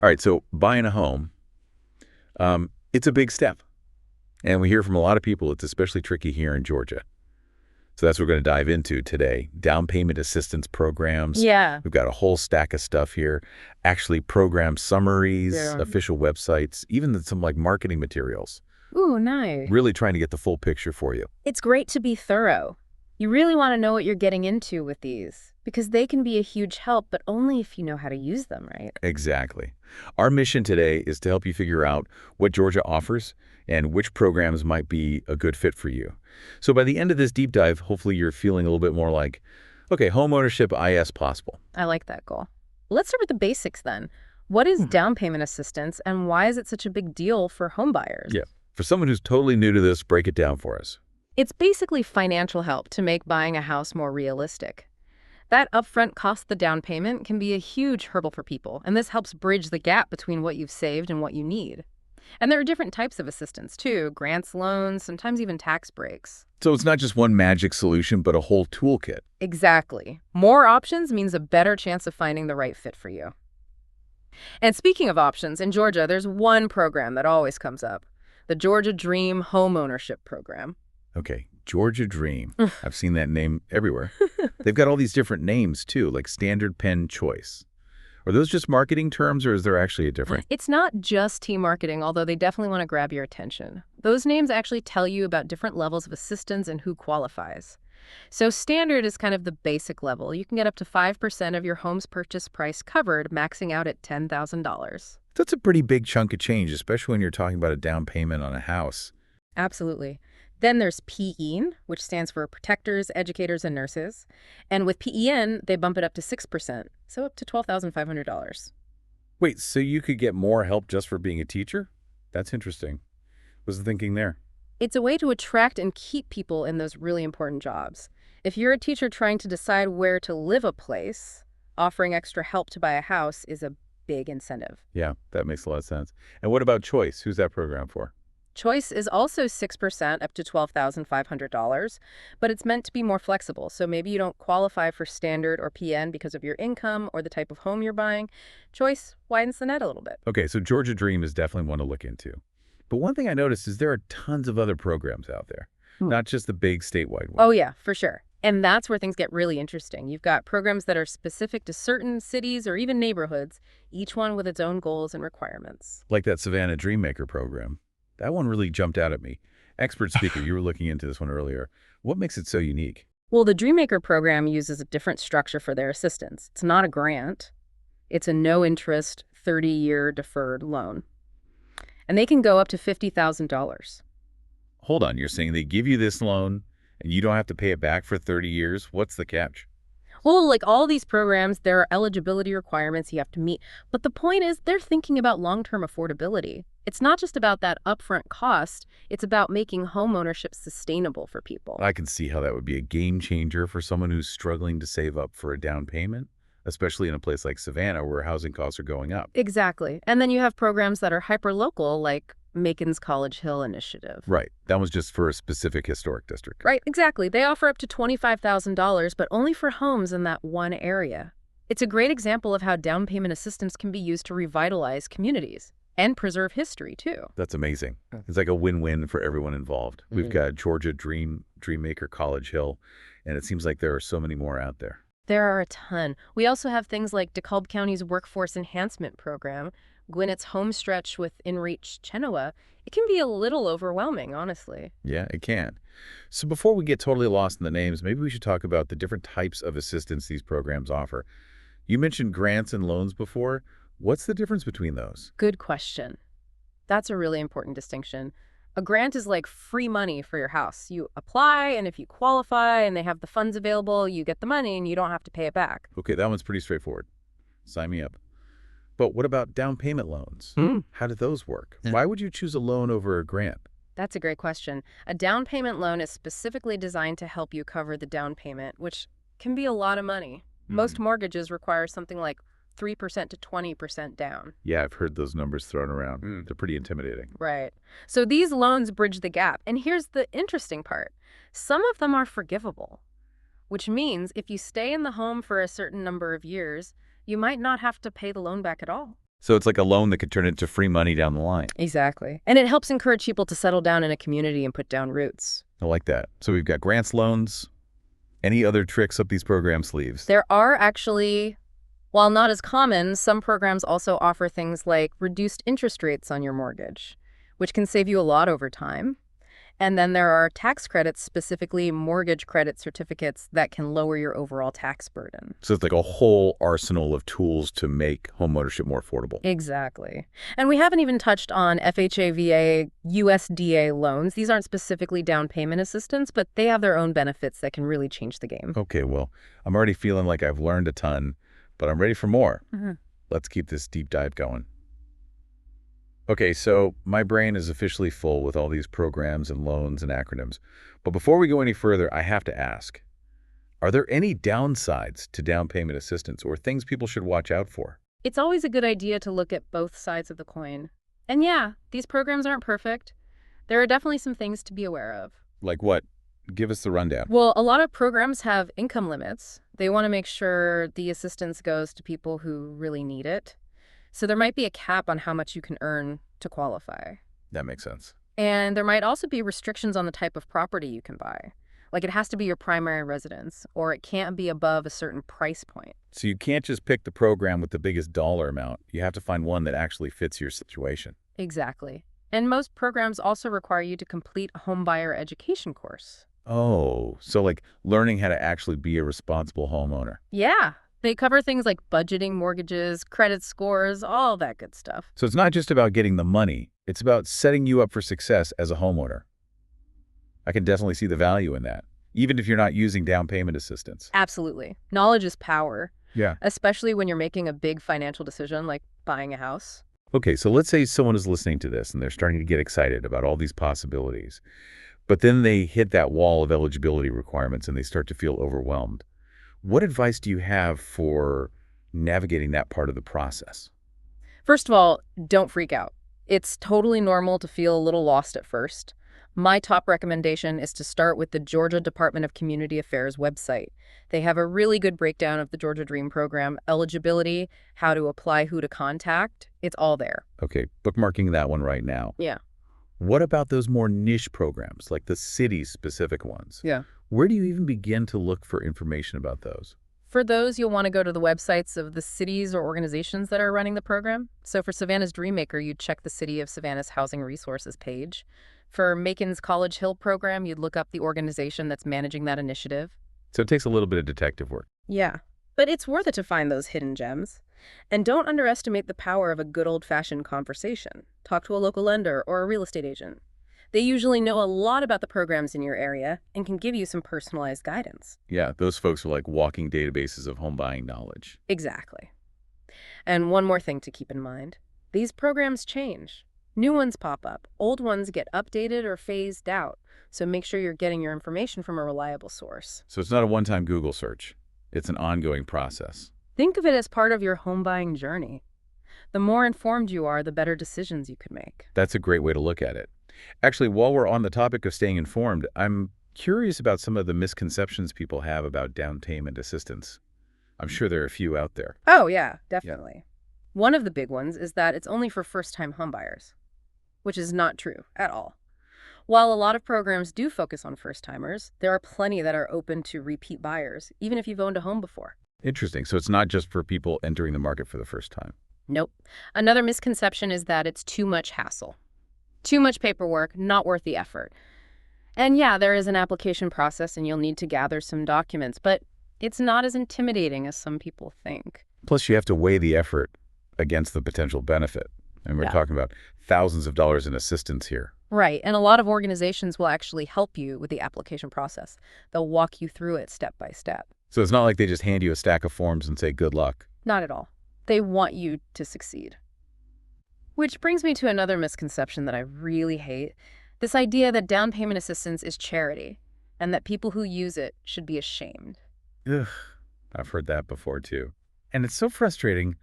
All right, so buying a home, it's a big step. And we hear from a lot of people it's especially tricky here in Georgia. So that's what we're going to dive into today. Down payment assistance programs. Yeah. We've got a whole stack of stuff here. Actually, program summaries, Yeah. official websites, even some like marketing materials. Ooh, nice. Really trying to get the full picture for you. It's great to be thorough. You really want to know what you're getting into with these, because they can be a huge help, but only if you know how to use them, right? Exactly. Our mission today is to help you figure out what Georgia offers and which programs might be a good fit for you. So by the end of this deep dive, hopefully you're feeling a little bit more like, okay, homeownership IS possible. I like that goal. Let's start with the basics then. What is down payment assistance, and why is it such a big deal for home buyers? Yeah. For someone who's totally new to this, break it down for us. It's basically financial help to make buying a house more realistic. That upfront cost, the down payment, can be a huge hurdle for people, and this helps bridge the gap between what you've saved and what you need. And there are different types of assistance, too. Grants, loans, sometimes even tax breaks. So it's not just one magic solution, but a whole toolkit. Exactly. More options means a better chance of finding the right fit for you. And speaking of options, in Georgia, there's one program that always comes up, the Georgia Dream Homeownership Program. Okay, Georgia Dream. I've seen that name everywhere. They've got all these different names, too, like Standard Pen Choice. Are those just marketing terms, or is there actually a difference? It's not just team marketing, although they definitely want to grab your attention. Those names actually tell you about different levels of assistance and who qualifies. So standard is kind of the basic level. You can get up to 5% of your home's purchase price covered, maxing out at $10,000. That's a pretty big chunk of change, especially when you're talking about a down payment on a house. Absolutely. Then there's PEN, which stands for Protectors, Educators, and Nurses. And with PEN, they bump it up to 6%, so up to $12,500. Wait, so you could get more help just for being a teacher? That's interesting. What's the thinking there? It's a way to attract and keep people in those really important jobs. If you're a teacher trying to decide where to live a place, offering extra help to buy a house is a big incentive. Yeah, that makes a lot of sense. And what about Choice? Who's that program for? Choice is also 6% up to $12,500, but it's meant to be more flexible. So maybe you don't qualify for standard or PN because of your income or the type of home you're buying. Choice widens the net a little bit. Okay, so Georgia Dream is definitely one to look into. But one thing I noticed is there are tons of other programs out there, not just the big statewide ones. Oh, yeah, for sure. And that's where things get really interesting. You've got programs that are specific to certain cities or even neighborhoods, each one with its own goals and requirements. Like that Savannah Dreammaker program. That one really jumped out at me. Expert speaker, you were looking into this one earlier. What makes it so unique? Well, the Dreammaker program uses a different structure for their assistance. It's not a grant. It's a no-interest, 30-year deferred loan. And they can go up to $50,000. Hold on, you're saying they give you this loan and you don't have to pay it back for 30 years? What's the catch? Well, like all these programs, there are eligibility requirements you have to meet. But the point is, they're thinking about long-term affordability. It's not just about that upfront cost. It's about making homeownership sustainable for people. I can see how that would be a game changer for someone who's struggling to save up for a down payment, especially in a place like Savannah where housing costs are going up. Exactly. And then you have programs that are hyper-local, like Macon's College Hill Initiative. Right. That was just for a specific historic district. Right, exactly. They offer up to $25,000, but only for homes in that one area. It's a great example of how down payment assistance can be used to revitalize communities and preserve history, too. That's amazing. It's like a win-win for everyone involved. We've got Georgia Dreammaker, College Hill, and it seems like there are so many more out there. There are a ton. We also have things like DeKalb County's Workforce Enhancement Program, Gwinnett's Homestretch with InReach Chenoa. It can be a little overwhelming, honestly. Yeah, it can. So before we get totally lost in the names, maybe we should talk about the different types of assistance these programs offer. You mentioned grants and loans before. What's the difference between those? Good question. That's a really important distinction. A grant is like free money for your house. You apply, and if you qualify and they have the funds available, you get the money and you don't have to pay it back. Okay, that one's pretty straightforward. Sign me up. But what about down payment loans? How do those work? Why would you choose a loan over a grant? That's a great question. A down payment loan is specifically designed to help you cover the down payment, which can be a lot of money. Most mortgages require something like 3% to 20% down. Yeah, I've heard those numbers thrown around. They're pretty intimidating. Right. So these loans bridge the gap. And here's the interesting part. Some of them are forgivable, which means if you stay in the home for a certain number of years, you might not have to pay the loan back at all. So it's like a loan that could turn into free money down the line. Exactly. And it helps encourage people to settle down in a community and put down roots. I like that. So we've got grants, loans. Any other tricks up these program sleeves? There are actually, while not as common, some programs also offer things like reduced interest rates on your mortgage, which can save you a lot over time. And then there are tax credits, specifically mortgage credit certificates, that can lower your overall tax burden. So it's like a whole arsenal of tools to make homeownership more affordable. Exactly. And we haven't even touched on FHA, USDA loans. These aren't specifically down payment assistance, but they have their own benefits that can really change the game. Okay, well, I'm already feeling like I've learned a ton, but I'm ready for more. Mm-hmm. Let's keep this deep dive going. Okay, so my brain is officially full with all these programs and loans and acronyms. But before we go any further, I have to ask, are there any downsides to down payment assistance or things people should watch out for? It's always a good idea to look at both sides of the coin. And yeah, these programs aren't perfect. There are definitely some things to be aware of. Like what? Give us the rundown. Well, a lot of programs have income limits. They want to make sure the assistance goes to people who really need it. So there might be a cap on how much you can earn to qualify. That makes sense. And there might also be restrictions on the type of property you can buy. Like it has to be your primary residence, or it can't be above a certain price point. So you can't just pick the program with the biggest dollar amount. You have to find one that actually fits your situation. Exactly. And most programs also require you to complete a homebuyer education course. Oh, so like learning how to actually be a responsible homeowner. Yeah. They cover things like budgeting, mortgages, credit scores, all that good stuff. So it's not just about getting the money. It's about setting you up for success as a homeowner. I can definitely see the value in that, even if you're not using down payment assistance. Absolutely. Knowledge is power, Yeah. especially when you're making a big financial decision like buying a house. Okay, so let's say someone is listening to this and they're starting to get excited about all these possibilities, but then they hit that wall of eligibility requirements and they start to feel overwhelmed. What advice do you have for navigating that part of the process? First of all, don't freak out. It's totally normal to feel a little lost at first. My top recommendation is to start with the Georgia Department of Community Affairs website. They have a really good breakdown of the Georgia Dream program, eligibility, how to apply, who to contact. It's all there. Okay, bookmarking that one right now. Yeah. What about those more niche programs, like the city-specific ones? Yeah. Where do you even begin to look for information about those? For those, you'll want to go to the websites of the cities or organizations that are running the program. So for Savannah's Dreammaker, you'd check the City of Savannah's Housing Resources page. For Macon's College Hill program, you'd look up the organization that's managing that initiative. So it takes a little bit of detective work. Yeah, but it's worth it to find those hidden gems. And don't underestimate the power of a good old-fashioned conversation. Talk to a local lender or a real estate agent. They usually know a lot about the programs in your area and can give you some personalized guidance. Yeah, those folks are like walking databases of home buying knowledge. Exactly. And one more thing to keep in mind. These programs change. New ones pop up. Old ones get updated or phased out. So make sure you're getting your information from a reliable source. So it's not a one-time Google search. It's an ongoing process. Think of it as part of your home buying journey. The more informed you are, the better decisions you could make. That's a great way to look at it. Actually, while we're on the topic of staying informed, I'm curious about some of the misconceptions people have about down payment assistance. I'm sure there are a few out there. Oh, yeah, definitely. One of the big ones is that it's only for first-time homebuyers, which is not true at all. While a lot of programs do focus on first-timers, there are plenty that are open to repeat buyers, even if you've owned a home before. Interesting. So it's not just for people entering the market for the first time. Nope. Another misconception is that it's too much hassle. Too much paperwork, not worth the effort. And yeah, there is an application process and you'll need to gather some documents, but it's not as intimidating as some people think. Plus, you have to weigh the effort against the potential benefit. And we're talking about thousands of dollars in assistance here. Right, and a lot of organizations will actually help you with the application process. They'll walk you through it step by step. So it's not like they just hand you a stack of forms and say, good luck. Not at all. They want you to succeed. Which brings me to another misconception that I really hate. This idea that down payment assistance is charity and that people who use it should be ashamed. Ugh, I've heard that before too. And it's so frustrating.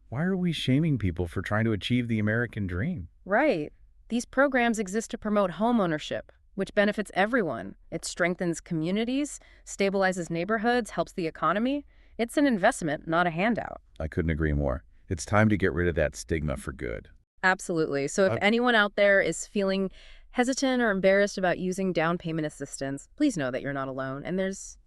Why are we shaming people for trying to achieve the American dream? Right. These programs exist to promote homeownership, which benefits everyone. It strengthens communities, stabilizes neighborhoods, helps the economy. It's an investment, not a handout. I couldn't agree more. It's time to get rid of that stigma for good. Absolutely. So if anyone out there is feeling hesitant or embarrassed about using down payment assistance, please know that you're not alone. And there's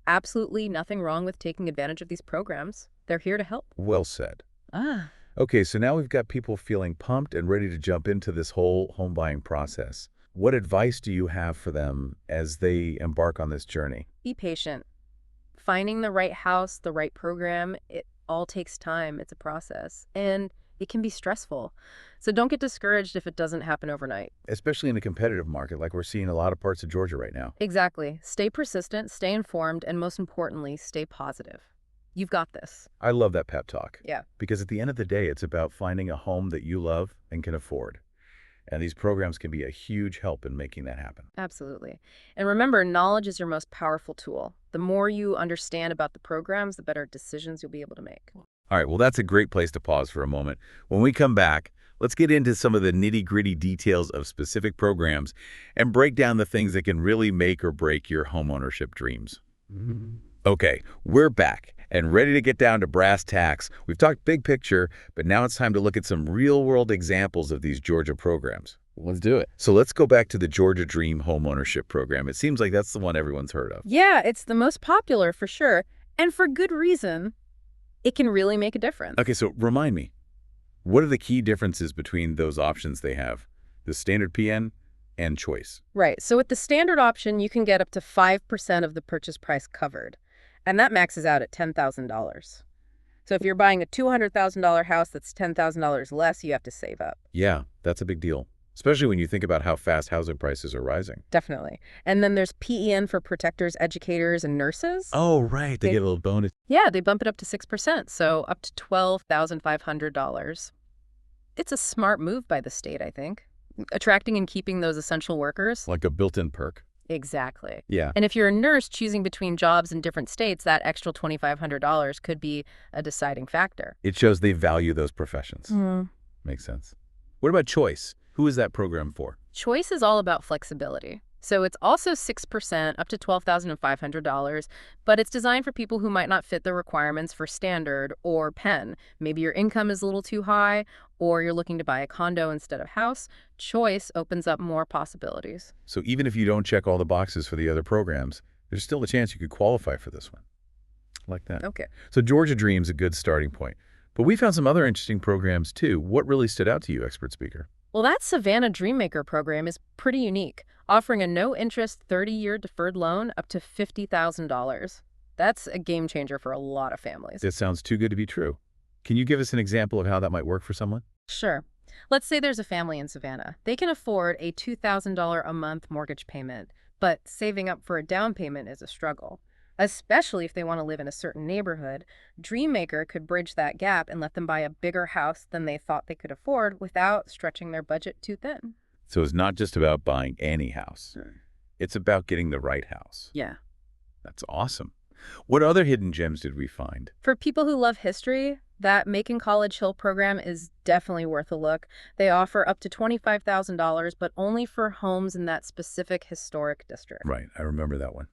absolutely nothing wrong with taking advantage of these programs. They're here to help. Well said. Ah, Okay, so now we've got people feeling pumped and ready to jump into this whole home buying process. What advice do you have for them as they embark on this journey? be patient. Finding the right house, the right program, it all takes time. It's a process. And it can be stressful. So don't get discouraged if it doesn't happen overnight. Especially in a competitive market like we're seeing in a lot of parts of Georgia right now. Exactly. Stay persistent, stay informed, and most importantly, stay positive. You've got this. I love that pep talk. Yeah. Because at the end of the day, it's about finding a home that you love and can afford. And these programs can be a huge help in making that happen. Absolutely. And remember, knowledge is your most powerful tool. The more you understand about the programs, the better decisions you'll be able to make. All right, well, that's a great place to pause for a moment. When we come back, let's get into some of the nitty-gritty details of specific programs and break down the things that can really make or break your homeownership dreams. Okay, we're back and ready to get down to brass tacks. We've talked big picture, but now it's time to look at some real-world examples of these Georgia programs. Let's do it. So let's go back to the Georgia Dream Homeownership Program. It seems like that's the one everyone's heard of. Yeah, it's the most popular for sure. And for good reason. It can really make a difference. Okay, so remind me, what are the key differences between those options they have, the standard PN and choice? Right. So with the standard option, you can get up to 5% of the purchase price covered. And that maxes out at $10,000. So if you're buying a $200,000 house that's $10,000 less, you have to save up. Yeah, that's a big deal, especially when you think about how fast housing prices are rising. Definitely. And then there's PEN for protectors, educators, and nurses. Oh, right. They get a little bonus. Yeah, they bump it up to 6%, so up to $12,500. It's a smart move by the state, I think. Attracting and keeping those essential workers. Like a built-in perk. Exactly. Yeah. And if you're a nurse choosing between jobs in different states, that extra $2,500 could be a deciding factor. It shows they value those professions. Makes sense. What about choice? Who is that program for? Choice is all about flexibility. So it's also 6% up to $12,500, but it's designed for people who might not fit the requirements for standard or PEN. Maybe your income is a little too high, or you're looking to buy a condo instead of house. Choice opens up more possibilities. So even if you don't check all the boxes for the other programs, there's still a chance you could qualify for this one. Like that. Okay. So Georgia Dream's a good starting point. But we found some other interesting programs too. What really stood out to you, expert speaker? Well, that Savannah Dreammaker program is pretty unique, offering a no-interest 30-year deferred loan up to $50,000. That's a game changer for a lot of families. This sounds too good to be true. Can you give us an example of how that might work for someone? Sure. Let's say there's a family in Savannah. They can afford a $2,000 a month mortgage payment, but saving up for a down payment is a struggle. Especially if they want to live in a certain neighborhood, Dreammaker could bridge that gap and let them buy a bigger house than they thought they could afford without stretching their budget too thin. So it's not just about buying any house. It's about getting the right house. Yeah. That's awesome. What other hidden gems did we find? For people who love history, that Macon College Hill program is definitely worth a look. They offer up to $25,000, but only for homes in that specific historic district. Right, I remember that one.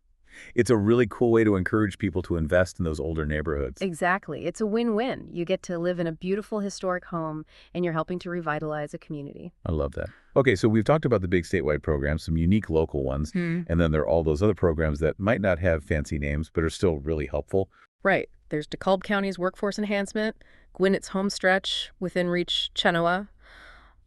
It's a really cool way to encourage people to invest in those older neighborhoods. Exactly. It's a win-win. You get to live in a beautiful historic home, and you're helping to revitalize a community. I love that. Okay, so we've talked about the big statewide programs, some unique local ones, and then there are all those other programs that might not have fancy names, but are still really helpful. Right. There's DeKalb County's Workforce Enhancement, Gwinnett's Homestretch, Within Reach Chenoa.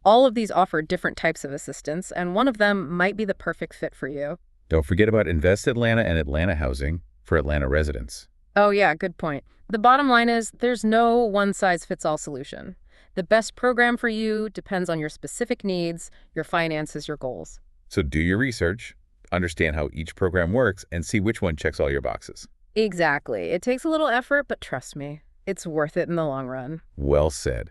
All of these offer different types of assistance, and one of them might be the perfect fit for you. Don't forget about Invest Atlanta and Atlanta Housing for Atlanta residents. Oh, yeah, good point. The bottom line is there's no one-size-fits-all solution. The best program for you depends on your specific needs, your finances, your goals. So do your research, understand how each program works, and see which one checks all your boxes. Exactly. It takes a little effort, but trust me, it's worth it in the long run. Well said.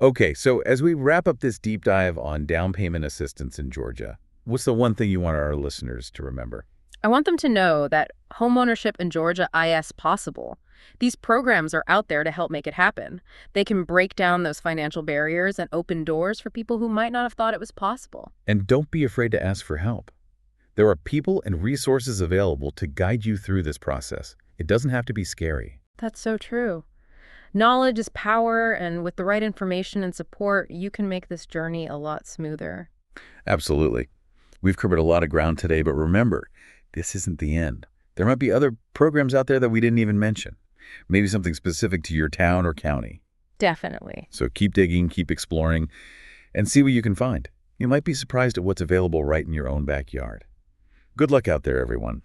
Okay, so as we wrap up this deep dive on down payment assistance in Georgia, what's the one thing you want our listeners to remember? I want them to know that homeownership in Georgia is possible. These programs are out there to help make it happen. They can break down those financial barriers and open doors for people who might not have thought it was possible. And don't be afraid to ask for help. There are people and resources available to guide you through this process. It doesn't have to be scary. That's so true. Knowledge is power, and with the right information and support, you can make this journey a lot smoother. Absolutely. We've covered a lot of ground today, but remember, this isn't the end. There might be other programs out there that we didn't even mention. Maybe something specific to your town or county. Definitely. So keep digging, keep exploring, and see what you can find. You might be surprised at what's available right in your own backyard. Good luck out there, everyone.